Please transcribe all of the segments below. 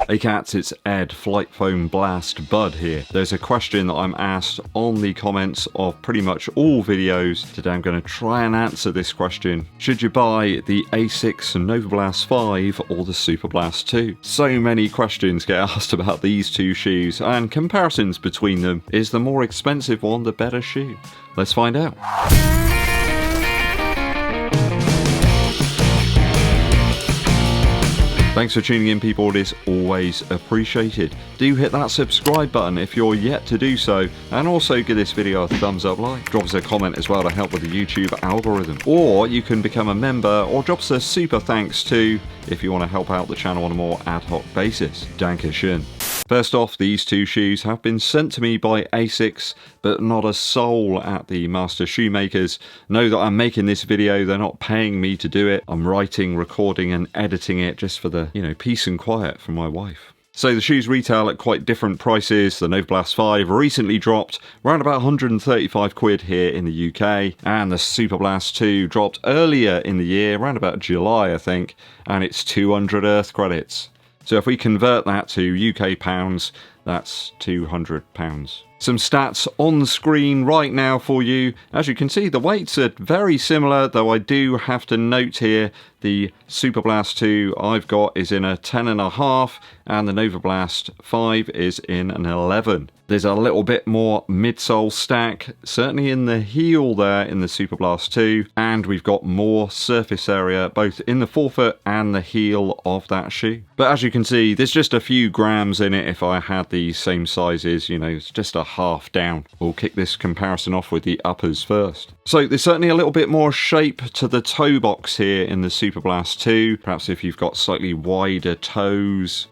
Hey cats, it's Ed, Flight Foam Blast Bud here. There's a question that I'm asked on the comments of pretty much all videos. Today I'm going to try and answer this question. Should you buy the Asics Novablast 5 or the Superblast 2? So many questions get asked about these two shoes and comparisons between them. Is the more expensive one the better shoe? Let's find out. Thanks for tuning in, people. It is always appreciated. Do hit that subscribe button if you're yet to do so, and also give this video a thumbs up like. Drop us a comment as well to help with the YouTube algorithm. Or you can become a member or drop us a super thanks too if you want to help out the channel on a more ad hoc basis. Dankeschön. First off, these two shoes have been sent to me by Asics, but not a soul at the master shoemakers. Know that I'm making this video, they're not paying me to do it. I'm writing, recording and editing it just for the, peace and quiet from my wife. So the shoes retail at quite different prices. The Novablast 5 recently dropped around about 135 quid here in the UK, and the Superblast 2 dropped earlier in the year, around about July I think, and it's 200 Earth credits. So if we convert that to UK pounds, that's £200. Some stats on the screen right now for you. As you can see, the weights are very similar, though I do have to note here the Superblast 2 I've got is in a 10.5 and the Novablast 5 is in an 11. There's a little bit more midsole stack, certainly in the heel there in the Superblast 2, and we've got more surface area both in the forefoot and the heel of that shoe. But as you can see, there's just a few grams in it if I had the same sizes, it's just a half down. We'll kick this comparison off with the uppers first. So there's certainly a little bit more shape to the toe box here in the Superblast 2. Perhaps if you've got slightly wider toes,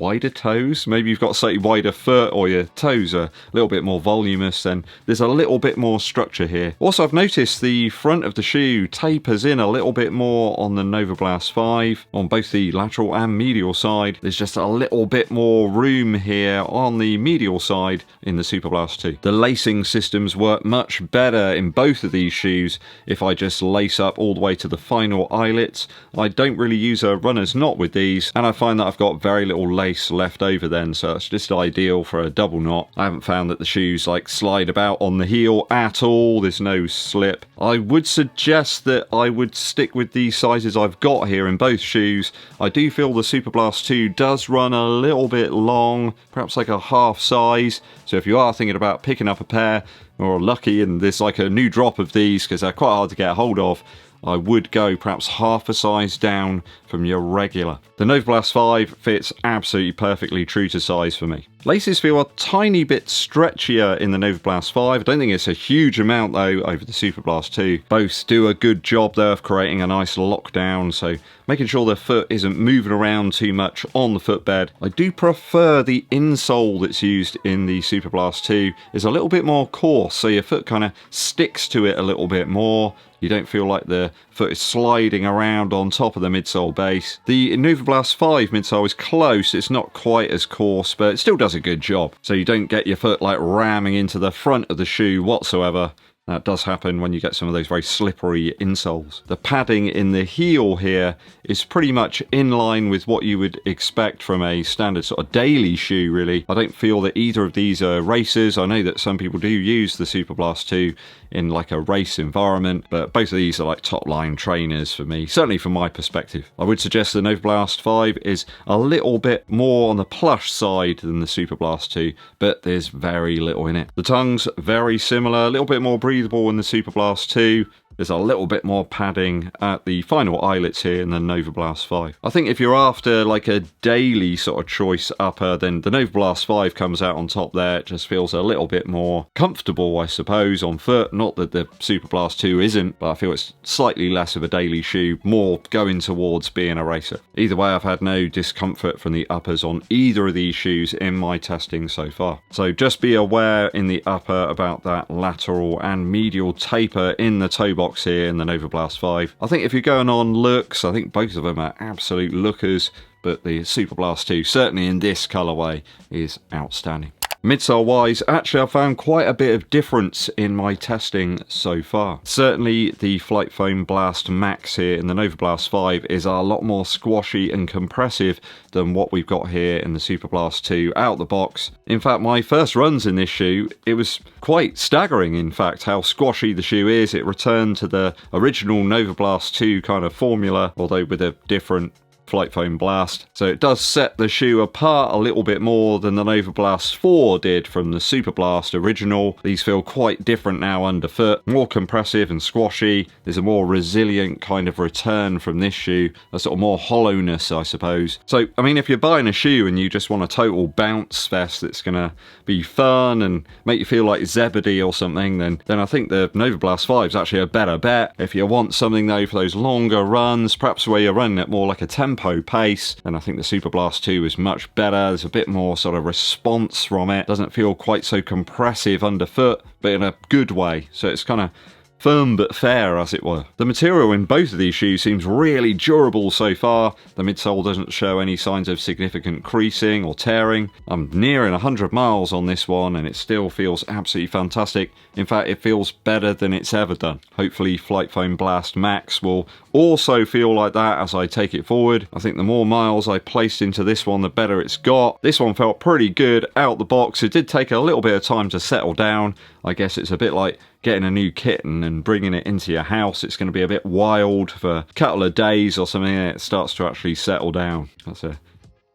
maybe you've got slightly wider foot or your toes are a little bit more voluminous, then there's a little bit more structure here. Also, I've noticed the front of the shoe tapers in a little bit more on the Novablast 5 on both the lateral and medial side. There's just a little bit more room here on the medial side in the Superblast 2. The lacing systems work much better in both of these shoes if I just lace up all the way to the final eyelets. I don't really use a runner's knot with these, and I find that I've got very little lace left over then, so it's just ideal for a double knot. I haven't found that the shoes slide about on the heel at all. There's no slip. I would suggest that I would stick with the sizes I've got here in both shoes. I do feel the Superblast 2 does run a little bit long, perhaps like a half size, so if you are thinking about picking up a pair or lucky and there's like a new drop of these because they're quite hard to get a hold of, I would go perhaps half a size down from your regular. The Novablast 5 fits absolutely perfectly true to size for me. Laces feel a tiny bit stretchier in the Novablast 5. I don't think it's a huge amount though over the Superblast 2. Both do a good job there of creating a nice lockdown, so making sure the foot isn't moving around too much on the footbed. I do prefer the insole that's used in the Superblast 2 is a little bit more coarse, so your foot kind of sticks to it a little bit more. You don't feel like the foot is sliding around on top of the midsole base. The Novablast 5 midsole is close, it's not quite as coarse, but it still does a good job. So you don't get your foot ramming into the front of the shoe whatsoever. That does happen when you get some of those very slippery insoles. The padding in the heel here is pretty much in line with what you would expect from a standard sort of daily shoe, really. I don't feel that either of these are racers. I know that some people do use the Superblast 2 in a race environment, but both of these are top line trainers for me, certainly from my perspective. I would suggest the Novablast 5 is a little bit more on the plush side than the Superblast 2, but there's very little in it. The tongue's very similar, a little bit more breathable in the Superblast 2. There's a little bit more padding at the final eyelets here in the Novablast 5. I think if you're after a daily sort of choice upper, then the Novablast 5 comes out on top there. It just feels a little bit more comfortable, I suppose, on foot. Not that the Superblast 2 isn't, but I feel it's slightly less of a daily shoe, more going towards being a racer. Either way, I've had no discomfort from the uppers on either of these shoes in my testing so far. So just be aware in the upper about that lateral and medial taper in the toe box here in the Novablast 5. I think if you're going on looks, I think both of them are absolute lookers, but the Superblast 2, certainly in this colourway, is outstanding. Midsole wise, actually I've found quite a bit of difference in my testing so far. Certainly the Flight Foam Blast Max here in the Novablast 5 is a lot more squashy and compressive than what we've got here in the Superblast 2 out the box. In fact, my first runs in this shoe, it was quite staggering in fact how squashy the shoe is. It returned to the original Novablast 2 kind of formula, although with a different Flight Foam Blast. So it does set the shoe apart a little bit more than the Novablast 4 did from the Superblast original. These feel quite different now underfoot, more compressive and squashy. There's a more resilient kind of return from this shoe, a sort of more hollowness, I suppose. So, I mean, if you're buying a shoe and you just want a total bounce fest that's going to be fun and make you feel like Zebedee or something, then I think the Novablast 5 is actually a better bet. If you want something though for those longer runs, perhaps where you're running at more like a tempo pace, then I think the Superblast 2 is much better. There's a bit more sort of response from it. Doesn't feel quite so compressive underfoot, but in a good way. So it's kind of firm but fair, as it were. The material in both of these shoes seems really durable so far. The midsole doesn't show any signs of significant creasing or tearing. I'm nearing 100 miles on this one and it still feels absolutely fantastic. In fact, it feels better than it's ever done. Hopefully Flight Foam Blast Max will also feel like that as I take it forward. I think the more miles I placed into this one, the better it's got. This one felt pretty good out the box. It did take a little bit of time to settle down. I guess it's a bit like getting a new kitten and bringing it into your house. It's going to be a bit wild for a couple of days or something and it starts to actually settle down. That's a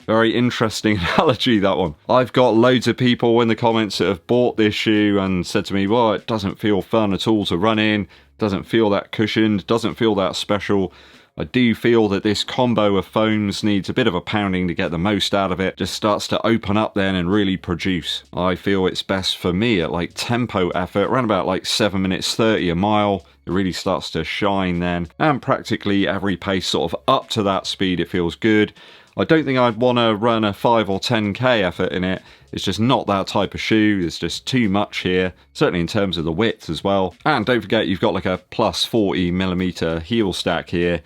very interesting analogy, that one. I've got loads of people in the comments that have bought this shoe and said to me, well, it doesn't feel fun at all to run in, doesn't feel that cushioned, doesn't feel that special. I do feel that this combo of foams needs a bit of a pounding to get the most out of it. Just starts to open up then and really produce. I feel it's best for me at like tempo effort, around about like 7 minutes 30 a mile. It really starts to shine then. And practically every pace sort of up to that speed, it feels good. I don't think I'd want to run a 5 or 10k effort in it. It's just not that type of shoe. There's just too much here, certainly in terms of the width as well. And don't forget, you've got like a plus 40mm heel stack here.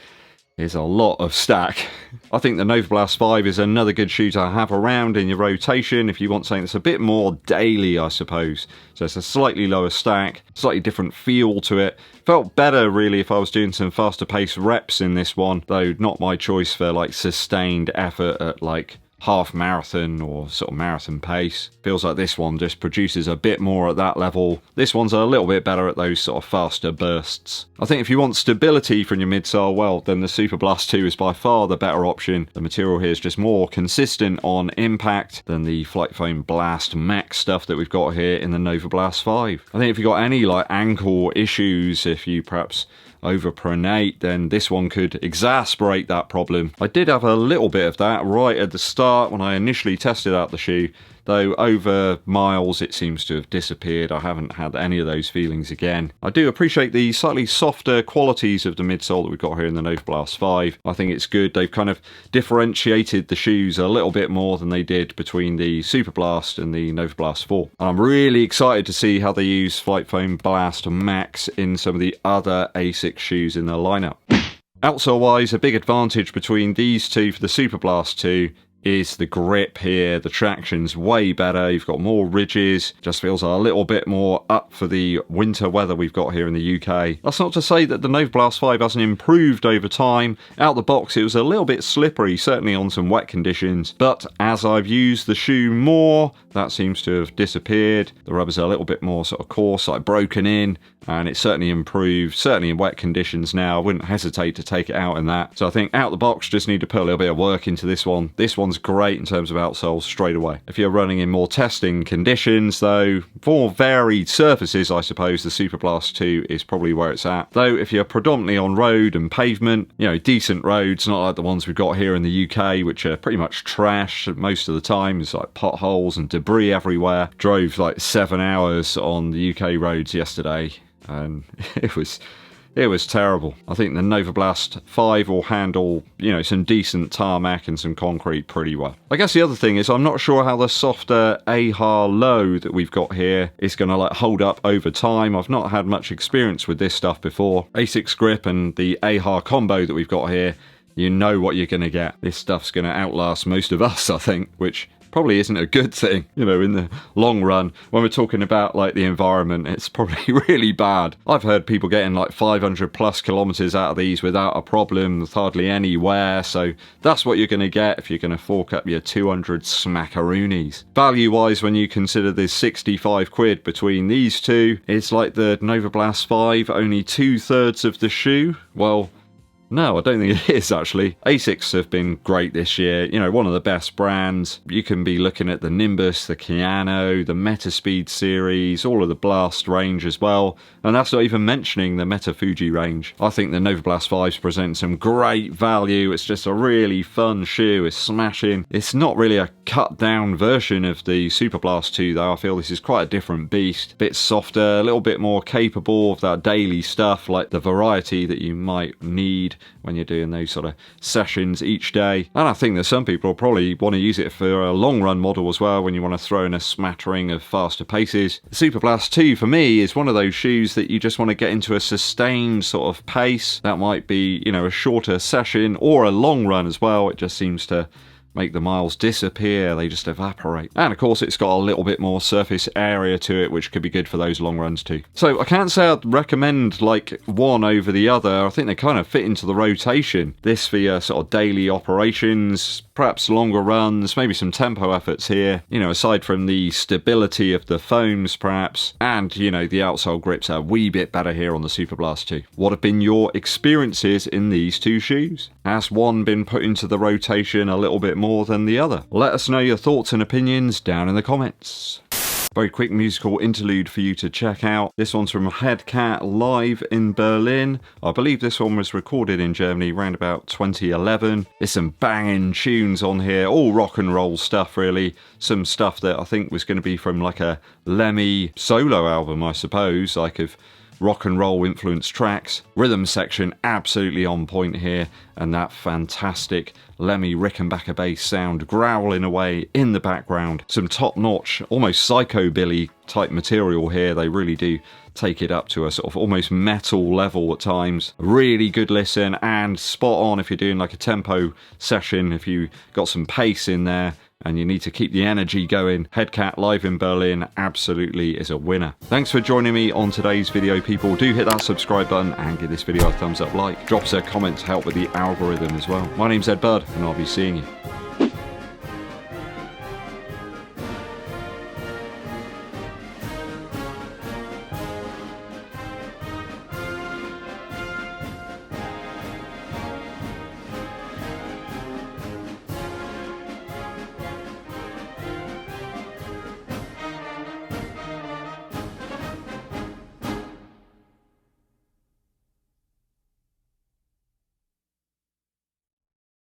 Is a lot of stack. I think the Novablast 5 is another good shoe to have around in your rotation if you want something that's a bit more daily, I suppose. So it's a slightly lower stack, slightly different feel to it. Felt better really if I was doing some faster pace reps in this one, though not my choice for like sustained effort at like half marathon or sort of marathon pace. Feels like this one just produces a bit more at that level. This one's a little bit better at those sort of faster bursts. I think if you want stability from your midsole, well, then the Superblast 2 is by far the better option. The material here is just more consistent on impact than the Flight Foam Blast Max stuff that we've got here in the Novablast 5. I think if you've got any like ankle issues, if you perhaps overpronate, then this one could exacerbate that problem. I did have a little bit of that right at the start when I initially tested out the shoe, though over miles it seems to have disappeared. I haven't had any of those feelings again. I do appreciate the slightly softer qualities of the midsole that we've got here in the Novablast 5. I think it's good. They've kind of differentiated the shoes a little bit more than they did between the Superblast and the Novablast 4. And I'm really excited to see how they use Flight Foam Blast Max in some of the other Asics shoes in their lineup. Outsole wise, a big advantage between these two for the Superblast 2 is the grip here. The traction's way better. You've got more ridges. Just feels a little bit more up for the winter weather we've got here in the UK. That's not to say that the Novablast 5 hasn't improved over time. Out the box it was a little bit slippery, certainly on some wet conditions, but as I've used the shoe more, that seems to have disappeared. The rubber's a little bit more sort of coarse, like broken in, and it's certainly improved, certainly in wet conditions now. I wouldn't hesitate to take it out in that. So I think out the box, just need to put a little bit of work into this one. This one's great in terms of outsoles straight away. If you're running in more testing conditions though, for varied surfaces, I suppose the Superblast 2 is probably where it's at. Though if you're predominantly on road and pavement, you know, decent roads, not like the ones we've got here in the UK, which are pretty much trash most of the time. It's like potholes and debris everywhere. Drove like 7 hours on the UK roads yesterday and it was terrible. I think the Novablast 5 will handle, you know, some decent tarmac and some concrete pretty well. I guess the other thing is I'm not sure how the softer AHA low that we've got here is going to like hold up over time. I've not had much experience with this stuff before. Asics grip and the AHA combo that we've got here, you know what you're going to get. This stuff's going to outlast most of us, I think, which probably isn't a good thing, you know, in the long run. When we're talking about like the environment, it's probably really bad. I've heard people getting like 500 plus kilometers out of these without a problem, with hardly any wear. So that's what you're going to get if you're going to fork up your 200 smackaroonies. Value wise, when you consider there's 65 quid between these two, it's like the Novablast 5, only 2/3 of the shoe. Well, no, I don't think it is actually. Asics have been great this year, you know, one of the best brands. You can be looking at the Nimbus, the Keanu, the Metaspeed series, all of the Blast range as well. And that's not even mentioning the Meta Fuji range. I think the Novablast 5s present some great value. It's just a really fun shoe. It's smashing. It's not really a cut down version of the Superblast 2 though. I feel this is quite a different beast. A bit softer, a little bit more capable of that daily stuff, like the variety that you might need when you're doing those sort of sessions each day. And I think that some people probably want to use it for a long run model as well, when you want to throw in a smattering of faster paces. The Superblast 2 for me is one of those shoes that you just want to get into a sustained sort of pace. That might be, you know, a shorter session or a long run as well. It just seems to make the miles disappear, they just evaporate. And of course it's got a little bit more surface area to it, which could be good for those long runs too. So I can't say I'd recommend like one over the other. I think they kind of fit into the rotation. This for your sort of daily operations, perhaps longer runs, maybe some tempo efforts here, you know, aside from the stability of the foams perhaps, and you know, the outsole grips are a wee bit better here on the Superblast 2. What have been your experiences in these two shoes? Has one been put into the rotation a little bit more than the other? Let us know your thoughts and opinions down in the comments. Very quick musical interlude for you to check out. This one's from Headcat live in Berlin. I believe this one was recorded in Germany around about 2011. There's some banging tunes on here, all rock and roll stuff really. Some stuff that I think was going to be from like a Lemmy solo album, I suppose, like of rock and roll influenced tracks. Rhythm section absolutely on point here, and that fantastic Lemmy Rickenbacker bass sound growling away in the background. Some top-notch, almost psychobilly type material here. They really do take it up to a sort of almost metal level at times. Really good listen and spot on if you're doing like a tempo session, if you got some pace in there and you need to keep the energy going. Headcat live in Berlin absolutely is a winner. Thanks for joining me on today's video, people. Do hit that subscribe button and give this video a thumbs up like. Drop us a comment to help with the algorithm as well. My name's Eddbud and I'll be seeing you